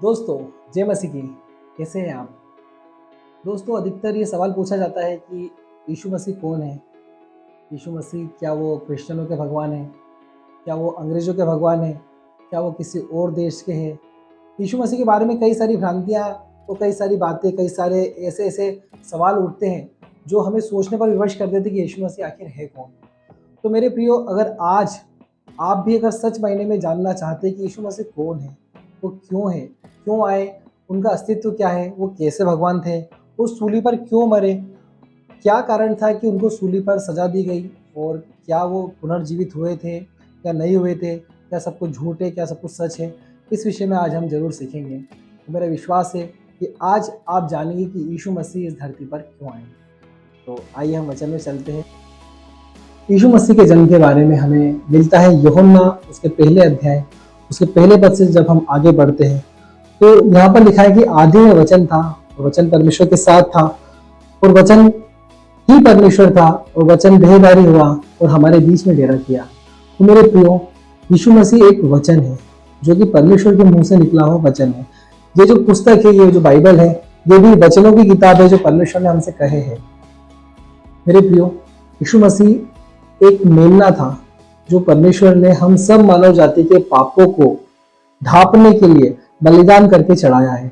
दोस्तों, जय मसीह की। कैसे हैं आप? दोस्तों, अधिकतर ये सवाल पूछा जाता है कि यीशु मसीह कौन है? यीशु मसीह क्या वो क्रिश्चियनों के भगवान हैं? क्या वो अंग्रेज़ों के भगवान हैं? क्या वो किसी और देश के हैं? यीशु मसीह के बारे में कई सारी भ्रांतियाँ और कई सारी बातें, कई सारे ऐसे-ऐसे सवाल उठते हैं जो हमें सोचने पर विवश कर देते हैं कि यीशु मसीह आखिर है कौन? तो मेरे प्रियो, अगर आज आप भी अगर सच मायने में जानना चाहते हैं कि यीशु मसीह कौन है, वो क्यों है, क्यों आए, उनका अस्तित्व क्या है, वो कैसे भगवान थे, वो सूली पर क्यों मरे, क्या कारण था कि उनको सूली पर सजा दी गई, और क्या वो पुनर्जीवित हुए थे या नहीं हुए थे, क्या सब कुछ झूठ है, क्या सब कुछ सच है, इस विषय में आज हम ज़रूर सीखेंगे। तो मेरा विश्वास है कि आज आप जानेंगे कि यीशु मसीह इस धरती पर क्यों आए। तो आइए हम वचन में चलते हैं। यीशु मसीह के जन्म के बारे में हमें मिलता है यूहन्ना उसके पहले अध्याय उसके पहले पद से। जब हम आगे बढ़ते हैं तो यहाँ पर लिखा है कि आदि में वचन था और वचन परमेश्वर के साथ था और वचन ही परमेश्वर था और वचन देहधारी हुआ और हमारे बीच में डेरा किया। तो मेरे प्रियो, यीशु मसीह एक वचन है जो कि परमेश्वर के मुंह से निकला हुआ वचन है। ये जो पुस्तक है, ये जो बाइबल है, ये भी वचनों की किताब है जो परमेश्वर ने हमसे कहे हैं। मेरे प्रियो, यीशु मसीह एक मेमना था जो परमेश्वर ने हम सब मानव जाति के पापों को ढांपने के लिए बलिदान करके चढ़ाया है।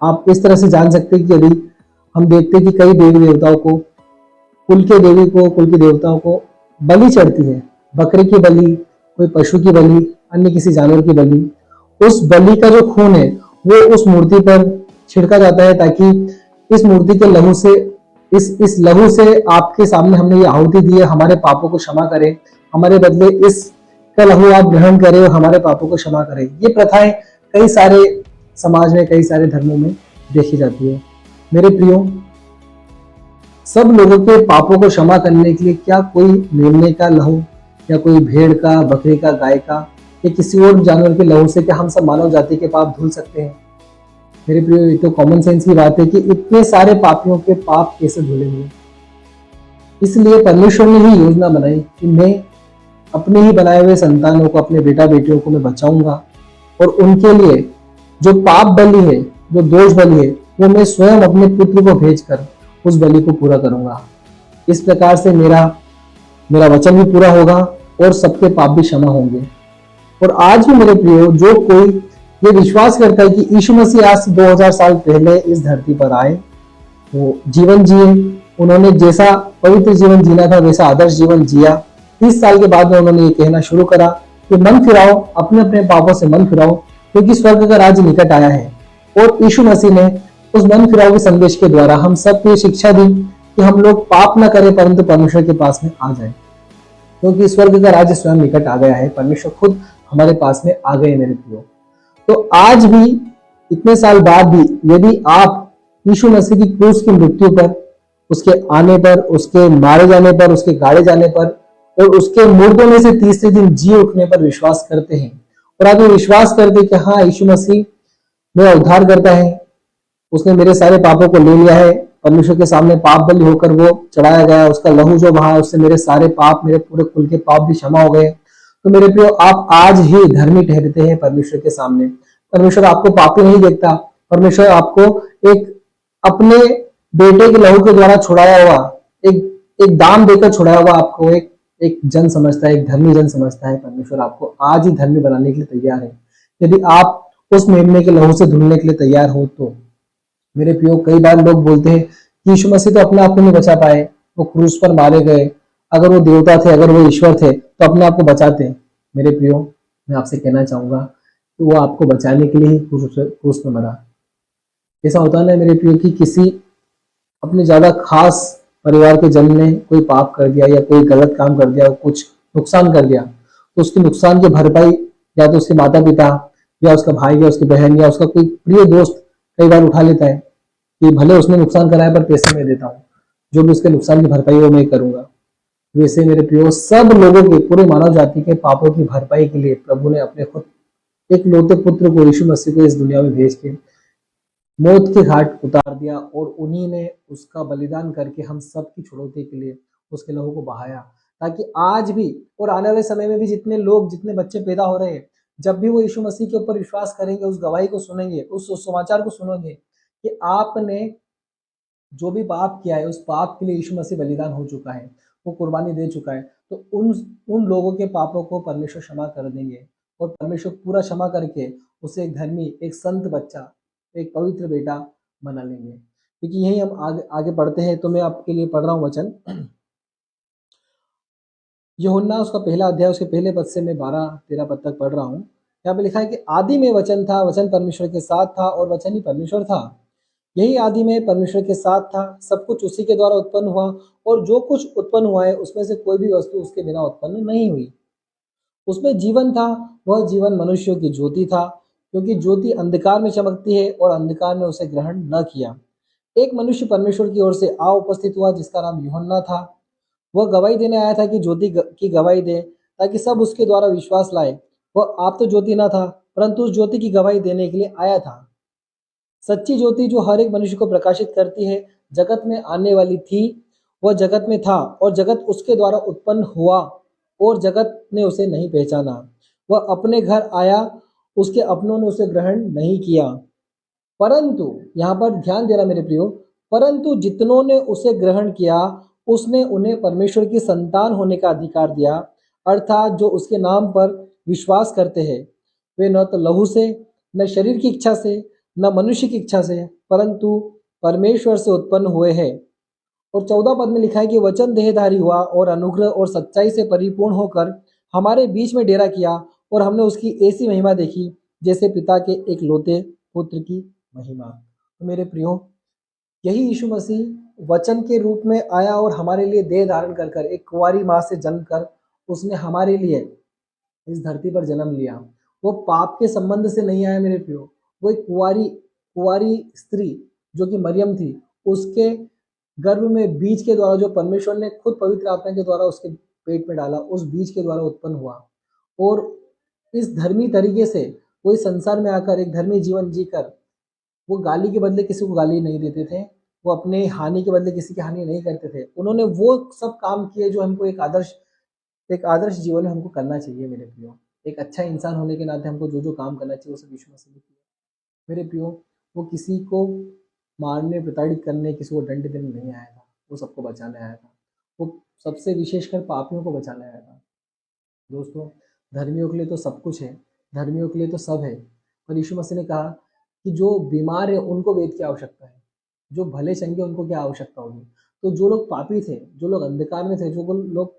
आप इस तरह से जान सकते हैं कि यदि हम देखते हैं कि कई देवी देवताओं को, कुल के देवताओं को बलि चढ़ती है, बकरे की बलि, कोई पशु की बलि, अन्य किसी जानवर की बलि, उस बलि का जो खून है वो उस मूर्ति पर छिड़का जाता है ताकि इस मूर्ति के लहू से, इस लहू से आपके सामने हमने ये आहुति दी है, हमारे पापों को क्षमा करे, हमारे बदले इसका लहू आप ग्रहण करें और हमारे पापों को क्षमा करें। ये प्रथाएं कई सारे समाज में, कई सारे धर्मों में देखी जाती है। मेरे प्रियो, सब लोगों के पापों को क्षमा करने के लिए क्या कोई मेमने का लहू या कोई भेड़ का, बकरी का, गाय का या किसी और जानवर के लहू से क्या हम सब मानव जाति के पाप धुल सकते हैं? मेरे प्रियो, ये तो कॉमन सेंस की बात है कि इतने सारे पापियों के पाप कैसे धुलेंगे। इसलिए परमेश्वर ने ही योजना बनाई कि मैं अपने ही बनाए हुए संतानों को, अपने बेटा बेटियों को मैं बचाऊंगा और उनके लिए जो पाप बलि है, जो दोष बलि है, वो मैं स्वयं अपने पुत्र को भेजकर उस बलि को पूरा करूंगा। इस प्रकार से मेरा वचन भी पूरा होगा और सबके पाप भी क्षमा होंगे। और आज भी मेरे प्रियो, जो कोई ये विश्वास करता है कि यीशु मसीह आज 2000 साल पहले इस धरती पर आए, वो जीवन जिए, उन्होंने जैसा पवित्र जीवन जीना था वैसा आदर्श जीवन जिया। 30 साल के बाद में उन्होंने ये कहना शुरू करा कि मन फिराओ, अपने अपने पापों से मन फिराओ, क्योंकि स्वर्ग का राज्य निकट आया है। और यीशु मसीह ने उस मन फिराओ के संदेश के द्वारा हम सबको ये शिक्षा दी कि हम लोग पाप न करें परंतु परमेश्वर के पास में आ जाए, क्योंकि स्वर्ग का राज्य स्वयं निकट आ गया है। परमेश्वर खुद हमारे पास में आ गए। मेरे प्रियो, तो आज भी इतने साल बाद भी यदि आप यीशु मसीह की क्रूस की मृत्यु पर, उसके आने पर, उसके मारे जाने पर, उसके गाड़े जाने पर और उसके मुर्दों में से तीसरे दिन जी उठने पर विश्वास करते हैं, और आप ये विश्वास करते कि हाँ, यीशु मसीह मेरा उद्धार करता है, उसने मेरे सारे पापों को ले लिया है, परमेश्वर के सामने पाप बलि होकर वो चढ़ाया गया, उसका लहू जो बहा उससे मेरे सारे पाप, मेरे पूरे कुल के पाप भी क्षमा हो गए। तो मेरे प्रियो, आप आज ही धर्मी ठहरते हैं परमेश्वर के सामने। परमेश्वर आपको पापी नहीं देखता। परमेश्वर आपको एक अपने बेटे के लहू के द्वारा छुड़ाया हुआ, एक दाम देकर छुड़ाया हुआ आपको एक जन समझता है, एक धर्मी जन समझता है। परमेश्वर आपको आज ही धर्मी बनाने के लिए तैयार है, यदि आप उस मेमने के लहू से धुलने के लिए तैयार हो तो। मेरे प्रियो, कई बार लोग बोलते हैं कि यीशु मसीह तो अपने आप को नहीं बचा पाए, वो क्रूस पर मारे गए, अगर वो देवता थे, अगर वो ईश्वर थे तो अपने आप को बचाते। मेरे प्रियो, मैं आपसे कहना चाहूंगा कि वो आपको बचाने के लिए ही क्रूस पर मरा। ऐसा होता है ना मेरे प्रियो कि किसी अपने ज्यादा खास परिवार के जन ने कोई पाप कर दिया या कोई गलत काम कर दिया, कुछ नुकसान कर दिया, तो उसके नुकसान की भरपाई या तो उसके माता पिता या उसका भाई या उसकी बहन या उसका कोई प्रिय दोस्त कई बार उठा लेता है कि भले उसने नुकसान कराया पर पैसे मैं देता हूँ, जो भी उसके नुकसान की भरपाई वो मैं करूंगा। वैसे मेरे प्रियो, सब लोगों के, पूरे मानव जाति के पापों की भरपाई के लिए प्रभु ने अपने खुद एक लौते पुत्र को, यीशु मसीह को, इस दुनिया में भेज के मौत के घाट उतार दिया, और उन्हीं ने उसका बलिदान करके हम सब की छुड़ौती के लिए उसके लहू को बहाया, ताकि आज भी और आने वाले समय में भी जितने लोग, जितने बच्चे पैदा हो रहे हैं, जब भी वो यीशु मसीह के ऊपर विश्वास करेंगे, उस गवाही को सुनेंगे, उस समाचार को सुनेंगे कि आपने जो भी पाप किया है, उस पाप के लिए यीशु मसीह बलिदान हो चुका है, वो कुर्बानी दे चुका है, तो उन लोगों के पापों को परमेश्वर क्षमा कर देंगे और परमेश्वर पूरा क्षमा करके उसे एक धर्मी, एक संत बच्चा, एक पवित्र बेटा बना लेंगे। क्योंकि यही हम आगे आगे पढ़ते हैं, तो मैं आपके लिए पढ़ रहा हूँ वचन। यूहन्ना उसका पहला अध्याय, उसके पहले पद से मैं 12-13 पद तक पढ़ रहा हूँ। यहाँ पे लिखा है कि आदि में वचन था, वचन परमेश्वर के साथ था और वचन ही परमेश्वर था। यही आदि में परमेश्वर के साथ था। सब कुछ उसी के द्वारा उत्पन्न हुआ और जो कुछ उत्पन्न हुआ है उसमें से कोई भी वस्तु उसके बिना उत्पन्न नहीं हुई। उसमें जीवन था, वह जीवन मनुष्यों की ज्योति था, क्योंकि ज्योति अंधकार में चमकती है और अंधकार ने उसे ग्रहण न किया। एक मनुष्य परमेश्वर की ओर से आ उपस्थित हुआ जिसका नाम यूहन्ना था। वह गवाही देने आया था कि ज्योति की गवाही दे, ताकि सब उसके द्वारा विश्वास लाए। वह आप तो ज्योति न था, परंतु उस ज्योति की गवाही देने के लिए आया था। सच्ची ज्योति जो हर एक मनुष्य को प्रकाशित करती है, जगत में आने वाली थी। वह जगत में था और जगत उसके द्वारा उत्पन्न हुआ और जगत ने उसे नहीं पहचाना। वह अपने घर आया, उसके अपनों ने उसे ग्रहण नहीं किया। परंतु यहाँ पर ध्यान देना मेरे प्रियो, परंतु जितनों ने उसे ग्रहण किया, उसने उन्हें परमेश्वर की संतान होने का अधिकार दिया, अर्थात जो उसके नाम पर विश्वास करते हैं। वे न तो लहू से, न शरीर की इच्छा से, न मनुष्य की इच्छा से, परंतु परमेश्वर से उत्पन्न हुए हैं। और 14 पद में लिखा है कि वचन देहधारी हुआ और अनुग्रह और सच्चाई से परिपूर्ण होकर हमारे बीच में डेरा किया, और हमने उसकी ऐसी महिमा देखी जैसे पिता के एक लोते पुत्र की महिमा। तो मेरे प्रियो, यही यीशु मसीह वचन के रूप में आया और हमारे लिए देह धारण कर कर, एक कुंवारी माँ से जन्म कर उसने हमारे लिए इस धरती पर जन्म लिया। वो पाप के संबंध से नहीं आया मेरे प्रियो, वो एक कुंवारी कुंवारी स्त्री जो कि मरियम थी, उसके गर्भ में बीज के द्वारा, जो परमेश्वर ने खुद पवित्र आत्मा के द्वारा उसके पेट में डाला, उस बीज के द्वारा उत्पन्न हुआ। और इस धर्मी तरीके से वो इस संसार में आकर एक धर्मी जीवन जीकर, वो गाली के बदले किसी को गाली नहीं देते थे, वो अपने हानि के बदले किसी की हानि नहीं करते थे। उन्होंने वो सब काम किए जो हमको एक आदर्श जीवन में हमको करना चाहिए मेरे प्रियो। एक अच्छा इंसान होने के नाते हमको जो जो काम करना चाहिए वो सब यीशु मसीह ने किया मेरे प्रियो। वो किसी को मारने, प्रताड़ित करने, किसी को दंड देने नहीं आया था, वो सबको बचाने आया था। वो सबसे विशेषकर पापियों को बचाने आया था। दोस्तों, धर्मियों के लिए तो सब कुछ है, धर्मियों के लिए तो सब है, पर यीशु मसीह ने कहा कि जो बीमार है उनको वेद की आवश्यकता है, जो भले चंगे उनको क्या आवश्यकता होगी। तो जो लोग पापी थे, जो लोग अंधकार में थे, जो लोग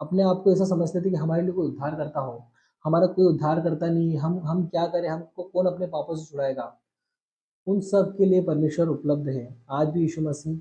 अपने आप को ऐसा समझते थे कि हमारे लिए कोई उद्धार करता हो, हमारा कोई उद्धार करता नहीं, हम क्या करें, हमको कौन अपने पापों से छुड़ाएगा, उन सब के लिए परमेश्वर उपलब्ध है। आज भी यीशु मसीह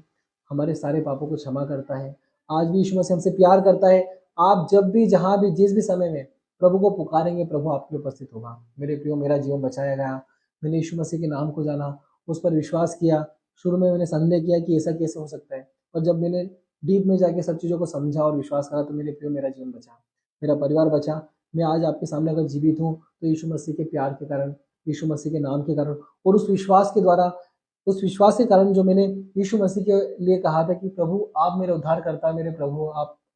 हमारे सारे पापों को क्षमा करता है। आज भी यीशु मसीह हमसे प्यार करता है। आप जब भी, जहाँ भी, जिस भी समय में प्रभु को पुकारेंगे, प्रभु आपके उपस्थित होगा। मेरे प्रियो, मेरा जीवन बचाया गया, मैंने यीशु मसीह के नाम को जाना, उस पर विश्वास किया। शुरू में मैंने संदेह किया कि ऐसा कैसे हो सकता है, और जब मैंने डीप में जाके सब चीज़ों को समझा और विश्वास करा, तो मेरे प्रियो मेरा जीवन बचा, मेरा परिवार बचा। मैं आज आपके सामने अगर जीवित हूँ तो यीशु मसीह के प्यार के कारण, यीशु मसीह के नाम के कारण, और उस विश्वास के द्वारा, उस विश्वास के कारण जो मैंने यीशु मसीह के लिए कहा था कि प्रभु आप मेरे उद्धार करता है, मेरे प्रभु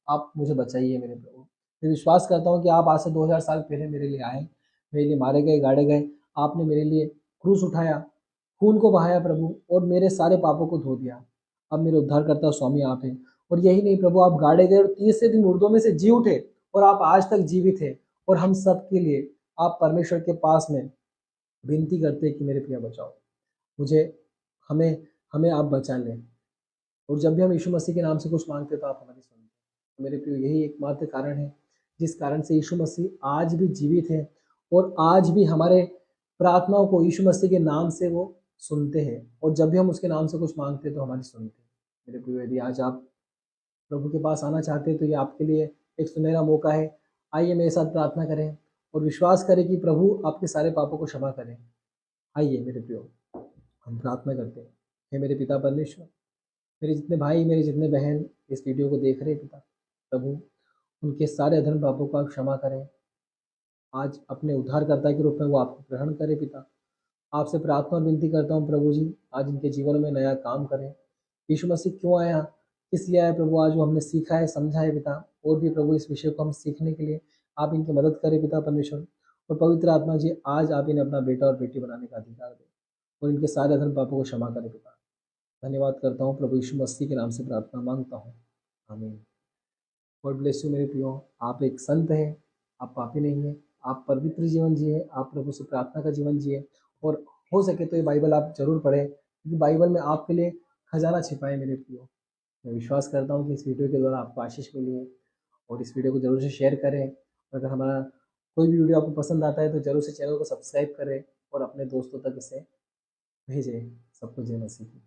आप मुझे बचाइए मेरे प्रभु। मैं विश्वास करता हूँ कि आप आज से 2000 साल पहले मेरे लिए आए, मेरे लिए मारे गए, गाड़े गए, आपने मेरे लिए क्रूस उठाया, खून को बहाया प्रभु, और मेरे सारे पापों को धो दिया। अब मेरे उद्धार करता स्वामी आप हैं। और यही नहीं प्रभु, आप गाड़े गए और तीसरे दिन मुर्दों में से जी उठे, और आप आज तक जीवित हैं। और हम सब के लिए आप परमेश्वर के पास में विनती करते हैं कि मेरे प्रिय बचाओ मुझे, हमें हमें आप बचा लें। और जब भी हम यीशु मसीह के नाम से कुछ मांगते हैं तो आप हमारी सुनते हैं। तो मेरे प्रिय, यही एकमात्र कारण है जिस कारण से यीशु मसीह आज भी जीवित है, और आज भी हमारे प्रार्थनाओं को यीशु मसीह के नाम से वो सुनते हैं। और जब भी हम उसके नाम से कुछ मांगते हैं तो हमारी सुनते हैं। मेरे प्रिय, यदि आज आप प्रभु के पास आना चाहते हैं तो ये आपके लिए एक सुनहरा मौका है। आइए मेरे साथ प्रार्थना करें और विश्वास करें कि प्रभु आपके सारे पापों को क्षमा करें। आइए मेरे प्रियो, हम प्रार्थना करते हैं। हे मेरे पिता परमेश्वर, मेरे जितने भाई, मेरे जितने बहन इस वीडियो को देख रहे हैं पिता, प्रभु उनके सारे अधर्म पापों को आप क्षमा करें। आज अपने उद्धारकर्ता के रूप में वो आपको ग्रहण करें पिता। आपसे प्रार्थना और विनती करता हूँ प्रभु जी, आज इनके जीवन में नया काम करें। यीशु मसीह क्यों आया, किस लिए आया प्रभु, आज वो हमने सीखा है, समझा है पिता। और भी प्रभु इस विषय को हम सीखने के लिए आप इनकी मदद करें पिता परमेश्वर। और पवित्र आत्मा जी आज आप इन्हें अपना बेटा और बेटी बनाने का अधिकार दें और इनके सारे अधर्म पापों को क्षमा करें पिता। धन्यवाद करता हूँ प्रभु यीशु मसीह के नाम से प्रार्थना मांगता हूँ, आमीन। गॉड ब्लेस यू मेरे प्रियो। आप एक संत हैं, आप पापी नहीं हैं, आप पवित्र जीवन जिए, आप प्रभु से प्रार्थना का जीवन जिए और हो सके तो ये बाइबल आप जरूर पढ़ें, क्योंकि बाइबल में आपके लिए खजाना छिपा है मेरे प्रियो। मैं विश्वास करता हूँ कि इस वीडियो के द्वारा आपको आशीष मिली है और इस वीडियो को जरूर से शेयर करें। और अगर हमारा कोई भी वीडियो आपको पसंद आता है तो जरूर से चैनल को सब्सक्राइब करें और अपने दोस्तों तक इसे भेजें। सबको जय मसीह की।